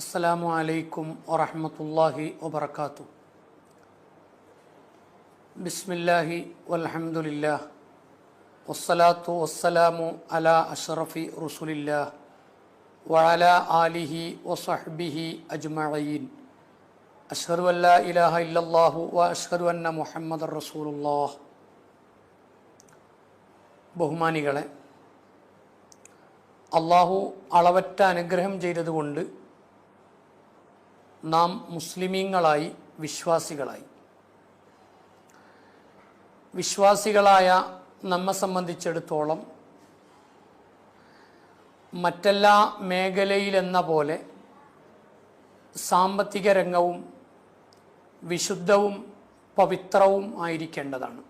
അസ്സലാമു അലൈക്കും വറഹ്മത്തുള്ളാഹി വബറകാതുഹു. ബിസ്മില്ലാഹി വൽഹംദുലില്ലാഹ് വസ്സലാത്തു വസ്സലാമു അലാ അഷ്റഫി റസൂലില്ലാഹ് വഅലാ ആലിഹി വസഹ്ബിഹി അജ്മഈൻ. അഷ്ഹദു അല്ലാ ഇലാഹ ഇല്ലല്ലാഹു വ അഷ്ഹദു അന്ന മുഹമ്മദർ റസൂലുള്ളാഹ്. ബഹുമാനികളെ, അള്ളാഹു അളവറ്റ അനുഗ്രഹം ചെയ്തതുകൊണ്ട് നാം മുസ്ലിമീങ്ങളായി, വിശ്വാസികളായ നമ്മെ സംബന്ധിച്ചിടത്തോളം മറ്റെല്ലാ മേഖലയിലെന്ന പോലെ സാമ്പത്തിക രംഗവും വിശുദ്ധവും പവിത്രവും ആയിരിക്കേണ്ടതാണ്.